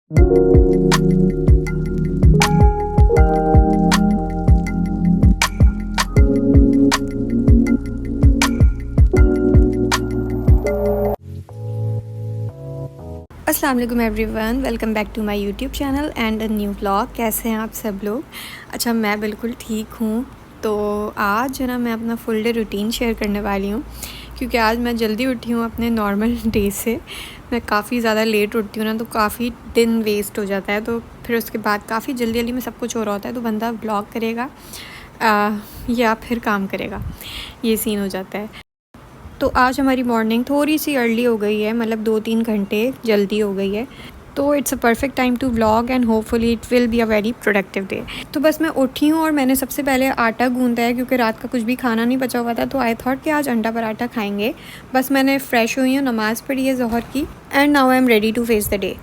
अस्सलाम वालेकुम everyone, welcome back to my YouTube channel and a new vlog. कैसे हैं आप सब लोग? अच्छा, मैं बिल्कुल ठीक हूँ। तो आज जो ना मैं अपना फुल डे रूटीन शेयर करने वाली हूँ, क्योंकि आज मैं जल्दी उठी हूँ अपने नॉर्मल डे से। मैं काफ़ी ज़्यादा लेट उठती हूँ ना, तो काफ़ी दिन वेस्ट हो जाता है। तो फिर उसके बाद काफ़ी जल्दी जल्दी में सब कुछ हो रहा होता है, तो बंदा व्लॉग करेगा या फिर काम करेगा, ये सीन हो जाता है। तो आज हमारी मॉर्निंग थोड़ी सी अर्ली हो गई है, मतलब 2-3 घंटे जल्दी हो गई है। तो it's a perfect time to vlog and hopefully it will be a very productive day. तो बस मैं उठी हूँ और मैंने सबसे पहले आटा गूंदा है, क्योंकि रात का कुछ भी खाना नहीं बचा हुआ था। तो आई थॉट कि आज अंडा पराठा खाएंगे। बस मैंने फ़्रेश हुई हूँ, नमाज़ पढ़ी है ज़ोहर की, and now I am ready to face the day.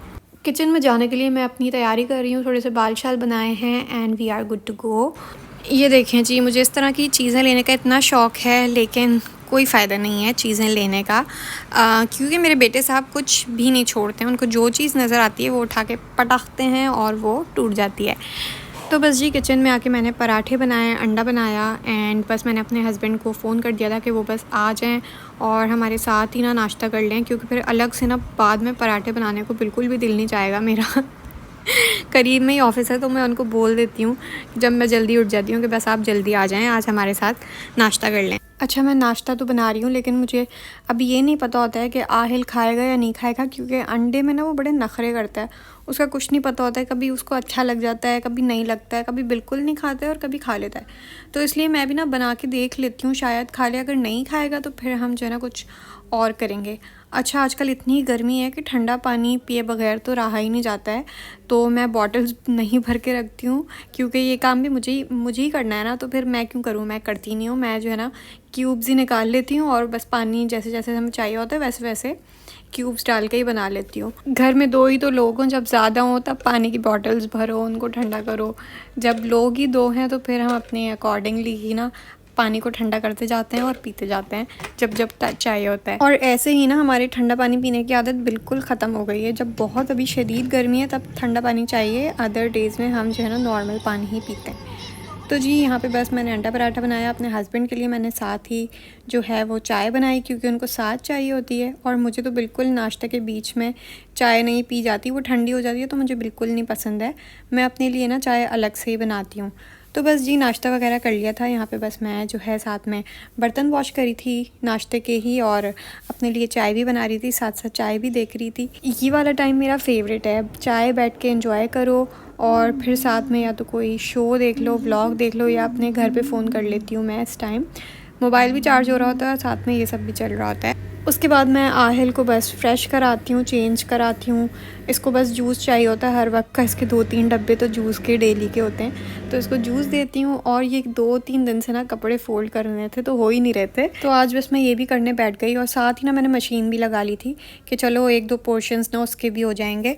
Kitchen में जाने के लिए मैं अपनी तैयारी कर रही हूँ। थोड़े से बाल शाल बनाए हैं and we are good to go. ये देखें जी, मुझे इस तरह की चीज़ें लेने का इतना शौक़ है, लेकिन कोई फ़ायदा नहीं है चीज़ें लेने का, क्योंकि मेरे बेटे साहब कुछ भी नहीं छोड़ते हैं। उनको जो चीज़ नज़र आती है वो उठा के पटाखते हैं और वो टूट जाती है। तो बस जी, किचन में आके मैंने पराठे बनाए, अंडा बनाया, एंड बस मैंने अपने हस्बैंड को फ़ोन कर दिया था कि वो बस आ जाएँ और हमारे साथ ही ना नाश्ता कर लें, क्योंकि फिर अलग से ना बाद में पराठे बनाने को बिल्कुल भी दिल नहीं चाहेगा मेरा। करीब में ही ऑफ़िस है, तो मैं उनको बोल देती हूँ जब मैं जल्दी उठ जाती हूँ कि बस आप जल्दी आ जाएँ, आज हमारे साथ नाश्ता कर लें। अच्छा, मैं नाश्ता तो बना रही हूँ, लेकिन मुझे अभी ये नहीं पता होता है कि आहिल खाएगा या नहीं खाएगा, क्योंकि अंडे में ना वो बड़े नखरे करता है। उसका कुछ नहीं पता होता है, कभी उसको अच्छा लग जाता है, कभी नहीं लगता है, कभी बिल्कुल नहीं खाता है और कभी खा लेता है। तो इसलिए मैं भी ना बना के देख लेती हूँ, शायद खा ले। अगर नहीं खाएगा तो फिर हम जो है ना कुछ और करेंगे। अच्छा, आजकल इतनी गर्मी है कि ठंडा पानी पिए बगैर तो रहा ही नहीं जाता है। तो मैं बॉटल्स नहीं भर के रखती हूँ, क्योंकि ये काम भी मुझे ही करना है ना, तो फिर मैं क्यों करूँ, मैं करती नहीं हूँ। मैं जो है ना क्यूब्स ही निकाल लेती हूँ और बस पानी जैसे जैसे हमें चाहिए होता है वैसे वैसे क्यूब्स डाल के ही बना लेती हूँ। घर में 2 ही तो लोग हों, जब ज़्यादा हों तब पानी की बॉटल्स भरो, उनको ठंडा करो। जब लोग ही 2 हैं तो फिर हम अपने अकॉर्डिंगली ही ना पानी को ठंडा करते जाते हैं और पीते जाते हैं जब जब चाहिए होता है। और ऐसे ही ना हमारे ठंडा पानी पीने की आदत बिल्कुल ख़त्म हो गई है। जब बहुत अभी शदीद गर्मी है तब ठंडा पानी चाहिए, अदर डेज़ में हम जो है ना नॉर्मल पानी ही पीते हैं। तो जी, यहाँ पे बस मैंने अंडा पराठा बनाया अपने हस्बैंड के लिए। मैंने साथ ही जो है वो चाय बनाई, क्योंकि उनको साथ चाहिए होती है, और मुझे तो बिल्कुल नाश्ते के बीच में चाय नहीं पी जाती, वो ठंडी हो जाती है, तो मुझे बिल्कुल नहीं पसंद है। मैं अपने लिए ना चाय अलग से ही बनाती हूँ। तो बस जी, नाश्ता वगैरह कर लिया था। यहाँ पे बस मैं जो है साथ में बर्तन वॉश करी थी नाश्ते के ही, और अपने लिए चाय भी बना रही थी, साथ साथ चाय भी देख रही थी। ये वाला टाइम मेरा फेवरेट है, चाय बैठ के एंजॉय करो और फिर साथ में या तो कोई शो देख लो, व्लॉग देख लो, या अपने घर पे फ़ोन कर लेती हूँ मैं। इस टाइम मोबाइल भी चार्ज हो रहा होता है, साथ में ये सब भी चल रहा होता है। उसके बाद मैं आहिल को बस फ्रेश कराती हूँ, चेंज कराती हूँ। इसको बस जूस चाहिए होता है हर वक्त का, इसके 2-3 डब्बे तो जूस के डेली के होते हैं, तो इसको जूस देती हूँ। और ये 2-3 दिन से ना कपड़े फ़ोल्ड करने थे तो हो ही नहीं रहे थे, तो आज बस मैं ये भी करने बैठ गई। और साथ ही ना मैंने मशीन भी लगा ली थी कि चलो 1-2 पोर्शंस ना उसके भी हो जाएंगे।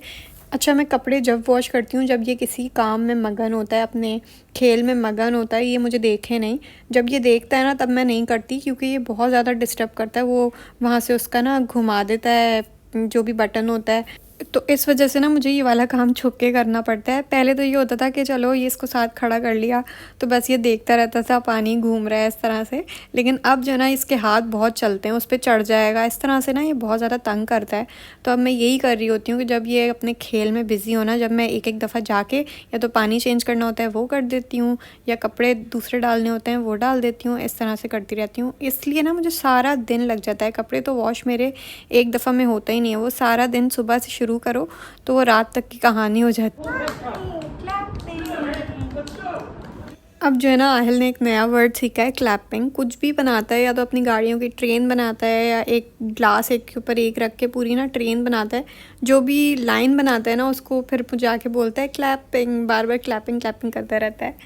अच्छा, मैं कपड़े जब वॉश करती हूँ जब ये किसी काम में मगन होता है, अपने खेल में मगन होता है, ये मुझे देखे नहीं। जब ये देखता है ना तब मैं नहीं करती, क्योंकि ये बहुत ज़्यादा डिस्टर्ब करता है। वो वहाँ से उसका ना घुमा देता है जो भी बटन होता है, तो इस वजह से ना मुझे ये वाला काम छुप के करना पड़ता है। पहले तो ये होता था कि चलो ये इसको साथ खड़ा कर लिया तो बस ये देखता रहता था पानी घूम रहा है इस तरह से, लेकिन अब जो ना इसके हाथ बहुत चलते हैं, उस पर चढ़ जाएगा इस तरह से ना, ये बहुत ज़्यादा तंग करता है। तो अब मैं यही कर रही होती हूँ कि जब ये अपने खेल में बिज़ी होना, जब मैं एक एक दफ़ा जाके या तो पानी चेंज करना होता है वो कर देती हूँ, या कपड़े दूसरे डालने होते हैं वो डाल देती हूँ, इस तरह से करती रहती हूँ। इसलिए ना मुझे सारा दिन लग जाता है। कपड़े तो वॉश मेरे एक दफ़ा में होता ही नहीं है, वो सारा दिन सुबह से शुरू करो तो वो रात तक की कहानी हो जाती है। अब जो है ना आहिल ने एक नया वर्ड सीखा है, क्लैपिंग। कुछ भी बनाता है, या तो अपनी गाड़ियों की ट्रेन बनाता है, या एक ग्लास एक के ऊपर एक रख के पूरी ना ट्रेन बनाता है। जो भी लाइन बनाता है ना उसको फिर मुझे आके बोलता है क्लैपिंग, बार बार क्लैपिंग क्लैपिंग करता रहता है।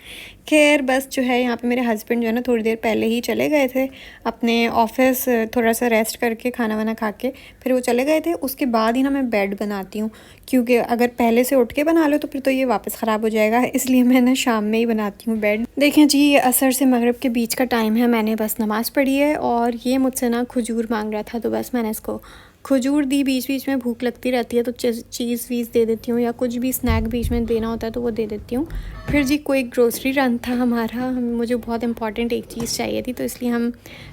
खैर बस जो है यहाँ पे मेरे हस्बैंड जो है ना थोड़ी देर पहले ही चले गए थे अपने ऑफिस, थोड़ा सा रेस्ट करके खाना वाना खा के फिर वो चले गए थे। उसके बाद ही ना मैं बेड बनाती हूँ, क्योंकि अगर पहले से उठ के बना लो तो फिर तो ये वापस ख़राब हो जाएगा, इसलिए मैं ना शाम में ही बनाती हूँ बेड। देखें जी, ये असर से मगरिब के बीच का टाइम है, मैंने बस नमाज़ पढ़ी है और ये मुझसे ना खजूर मांग रहा था, तो बस मैंने इसको खजूर दी, बीच बीच में भूख लगती रहती है तो चीज़ वीज़ दे देती हूँ, या कुछ भी स्नैक बीच में देना होता है तो वो दे देती हूँ। फिर जी कोई ग्रोसरी रन था हमारा, मुझे बहुत इंपॉर्टेंट एक चीज़ चाहिए थी, तो इसलिए हम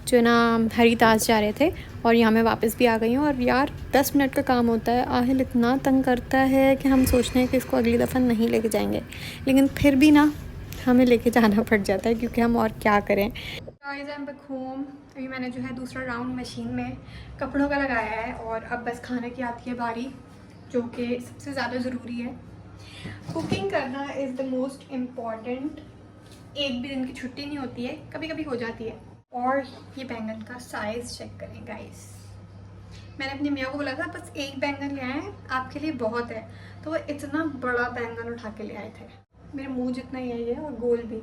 जो है ना हरिदास जा रहे थे और यहाँ मैं वापस भी आ गई हूँ। और यार 10 मिनट का काम होता है, आहिल इतना तंग करता है कि हम सोचते हैं कि इसको अगली दफ़ा नहीं लेके जाएंगे, लेकिन फिर भी ना हमें लेके जाना पड़ जाता है, क्योंकि हम और क्या करें। Guys I am back home. अभी मैंने जो है दूसरा राउंड मशीन में कपड़ों का लगाया है और अब बस खाने की आती है बारी, जो कि सबसे ज़्यादा ज़रूरी है। कुकिंग करना इज़ द मोस्ट इम्पॉर्टेंट। एक भी दिन की छुट्टी नहीं होती है, कभी कभी हो जाती है। और ये बैंगन का साइज़ चेक करें गाइस। मैंने अपनी मियाँ को बोला था बस एक बैंगन ले आए, आपके लिए बहुत है, तो वो इतना बड़ा बैंगन उठा के ले आए थे। मेरे मुंह जितना ही है और गोल भी।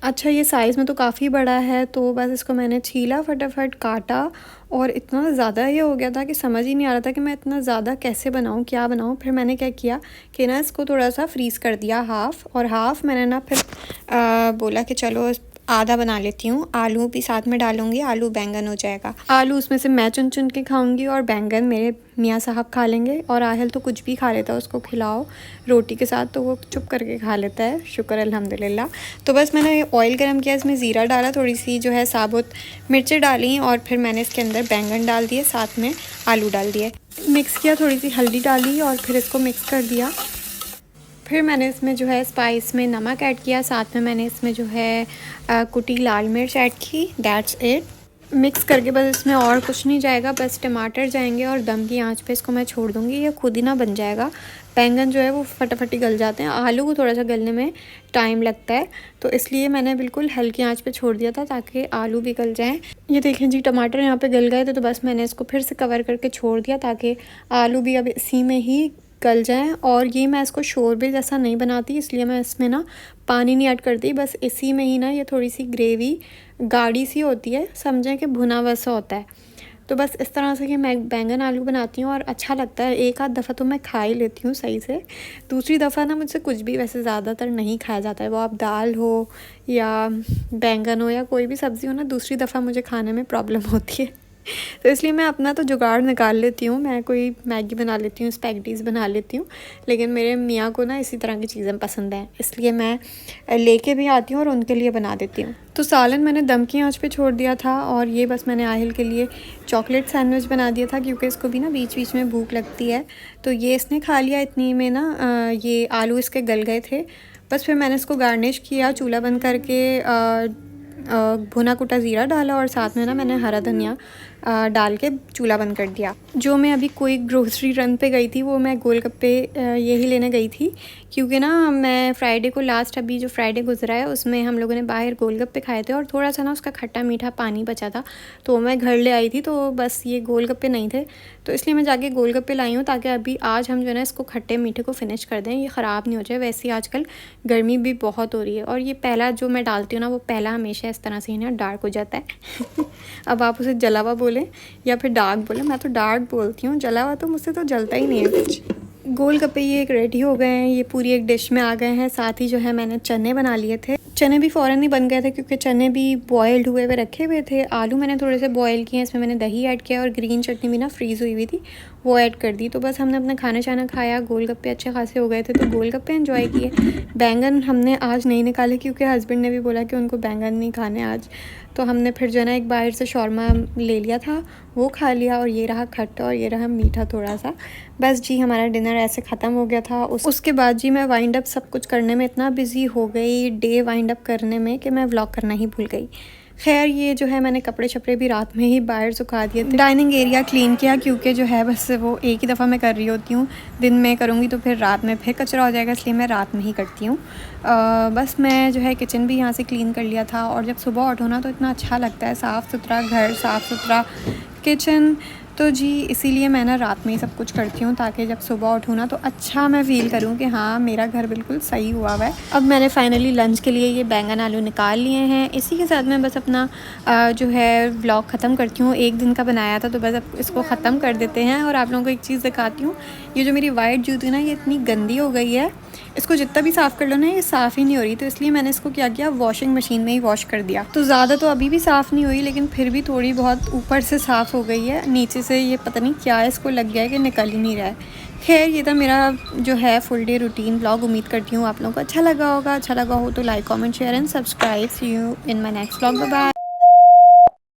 अच्छा ये साइज़ में तो काफ़ी बड़ा है, तो बस इसको मैंने छीला, फटाफट काटा और इतना ज़्यादा ये हो गया था कि समझ ही नहीं आ रहा था कि मैं इतना ज़्यादा कैसे बनाऊँ, क्या बनाऊँ। फिर मैंने क्या किया कि ना इसको थोड़ा सा फ्रीज़ कर दिया हाफ़, और हाफ़ मैंने ना फिर बोला कि चलो आधा बना लेती हूँ, आलू भी साथ में डालूँगी, आलू बैंगन हो जाएगा। आलू उसमें से मैं चुन चुन के खाऊँगी और बैंगन मेरे मियाँ साहब खा लेंगे। और आहिल तो कुछ भी खा लेता है, उसको खिलाओ रोटी के साथ तो वो चुप करके खा लेता है, शुक्र अल्हम्दुलिल्लाह। तो बस मैंने ऑयल गरम किया, इसमें ज़ीरा डाला, थोड़ी सी जो है साबुत मिर्चें डाली और फिर मैंने इसके अंदर बैंगन डाल दिए, साथ में आलू डाल दिए, मिक्स किया, थोड़ी सी हल्दी डाली और फिर इसको मिक्स कर दिया। फिर मैंने इसमें जो है स्पाइस में नमक ऐड किया, साथ में मैंने इसमें जो है कुटी लाल मिर्च ऐड की। That's it. मिक्स करके बस इसमें और कुछ नहीं जाएगा, बस टमाटर जाएंगे और दम की आंच पे इसको मैं छोड़ दूँगी, ये खुद ही ना बन जाएगा। बैंगन जो है वो फटाफट गल जाते हैं, आलू को थोड़ा सा गलने में टाइम लगता है, तो इसलिए मैंने बिल्कुल हल्की आंच पे छोड़ दिया था ताकि आलू भी गल जाएँ। ये देखें जी टमाटर यहाँ पे गल गए थे, तो बस मैंने इसको फिर से कवर करके छोड़ दिया ताकि आलू भी अब इसी में ही गल जाएँ। और ये मैं इसको शोरबे जैसा नहीं बनाती, इसलिए मैं इसमें ना पानी नहीं ऐड करती, बस इसी में ही ना ये थोड़ी सी ग्रेवी गाढ़ी सी होती है, समझें कि भुना वैसा होता है। तो बस इस तरह से कि मैं बैंगन आलू बनाती हूँ और अच्छा लगता है। एक आध दफ़ा तो मैं खा ही लेती हूँ सही से, दूसरी दफ़ा ना मुझसे कुछ भी वैसे ज़्यादातर नहीं खाया जाता है, वो आप दाल हो या बैंगन हो या कोई भी सब्ज़ी हो ना, दूसरी दफ़ा मुझे खाने में प्रॉब्लम होती है। तो इसलिए मैं अपना तो जुगाड़ निकाल लेती हूँ, मैं कोई मैगी बना लेती हूँ, स्पैगेटीज़ बना लेती हूँ, लेकिन मेरे मियाँ को ना इसी तरह की चीज़ें पसंद हैं, इसलिए मैं लेके भी आती हूँ और उनके लिए बना देती हूँ। तो सालन मैंने दम की आंच पे छोड़ दिया था और ये बस मैंने आहिल के लिए चॉकलेट सैंडविच बना दिया था, क्योंकि इसको भी ना बीच बीच में भूख लगती है। तो ये इसने खा लिया, इतनी में ना ये आलू इसके गल गए थे। बस फिर मैंने इसको गार्निश किया, चूल्हा बंद करके भुना कुटा ज़ीरा डाला और साथ में ना मैंने हरा धनिया डाल के चूल्हा बंद कर दिया। जो मैं अभी कोई ग्रोसरी रन पे गई थी, वो मैं गोलगप्पे यही लेने गई थी, क्योंकि ना मैं फ्राइडे को लास्ट अभी जो फ्राइडे गुजरा है उसमें हम लोगों ने बाहर गोलगप्पे खाए थे और थोड़ा सा ना उसका खट्टा मीठा पानी बचा था, तो मैं घर ले आई थी, तो बस ये गोलगप्पे नहीं थे, तो इसलिए मैं जाके गोलगप्पे लाई हूँ ताकि अभी आज हम जो है ना इसको खट्टे मीठे को फिनिश कर दें, ये ख़राब नहीं हो जाए। वैसे ही आजकल गर्मी भी बहुत हो रही है और ये पहला जो मैं डालती हूँ ना, वो पहला हमेशा इस तरह से ही ना डार्क हो जाता है। अब आप उसे जलावा बोलें या फिर डार्क बोलें, मैं तो डार्क बोलती हूँ, जलावा तो मुझसे तो जलता ही नहीं है कुछ। गोलगप्पे ये एक रेडी हो गए हैं, ये पूरी एक डिश में आ गए हैं। साथ ही जो है मैंने चने बना लिए थे, चने भी फ़ौरन ही बन गए थे क्योंकि चने भी बॉयल्ड हुए हुए रखे हुए थे। आलू मैंने थोड़े से बॉयल किए, इसमें मैंने दही ऐड किया और ग्रीन चटनी भी ना फ्रीज़ हुई हुई थी, वो ऐड कर दी। तो बस हमने अपना खाना शाना खाया, गोलगप्पे अच्छे खासे हो गए थे तो गोलगप्पे एंजॉय किए। बैंगन हमने आज नहीं निकाले क्योंकि हस्बैंड ने भी बोला कि उनको बैंगन नहीं खाने आज, तो हमने फिर जो है ना एक बाहर से शौरमा ले लिया था, वो खा लिया। और ये रहा खट्टा और ये रहा मीठा थोड़ा सा। बस जी हमारा डिनर ऐसे ख़त्म हो गया था। उसके बाद जी मैं वाइंड अप सब कुछ करने में इतना बिज़ी हो गई, डे वाइंड अप करने में, कि मैं व्लॉग करना ही भूल गई। खैर ये जो है मैंने कपड़े शपड़े भी रात में ही बाहर सुखा दिए थे। डाइनिंग एरिया क्लीन किया क्योंकि जो है बस वो एक ही दफ़ा मैं कर रही होती हूँ, दिन में करूँगी तो फिर रात में फिर कचरा हो जाएगा, इसलिए मैं रात में ही करती हूँ। बस मैं जो है किचन भी यहाँ से क्लीन कर लिया था। और जब सुबह उठो ना तो इतना अच्छा लगता है, साफ़ सुथरा घर, साफ़ सुथरा किचन, तो जी इसीलिए मैं ना रात में ही सब कुछ करती हूँ ताकि जब सुबह उठूँ ना तो अच्छा मैं फ़ील करूँ कि हाँ मेरा घर बिल्कुल सही हुआ है। अब मैंने फ़ाइनली लंच के लिए ये बैंगन आलू निकाल लिए हैं। इसी के साथ मैं बस अपना जो है व्लॉग ख़त्म करती हूँ। एक दिन का बनाया था तो बस अब इसको ख़त्म कर देते हैं। और आप लोगों को एक चीज़ दिखाती हूँ, ये जो मेरी वाइट जूती ना ये इतनी गंदी हो गई है, इसको जितना भी साफ़ कर लो ना ये साफ़ ही नहीं हो रही, तो इसलिए मैंने इसको क्या किया, वॉशिंग मशीन में ही वॉश कर दिया। तो ज़्यादा तो अभी भी साफ़ नहीं हुई, लेकिन फिर भी थोड़ी बहुत ऊपर से साफ़ हो गई है, नीचे से ये पता नहीं क्या इसको लग गया है कि निकल ही नहीं रहा है। खैर ये था मेरा जो है फुल डे रूटीन ब्लॉग। उम्मीद करती हूँ आप लोगों को अच्छा लगा होगा। अच्छा लगा हो तो like comment share and subscribe. See you in my next blog. Bye bye.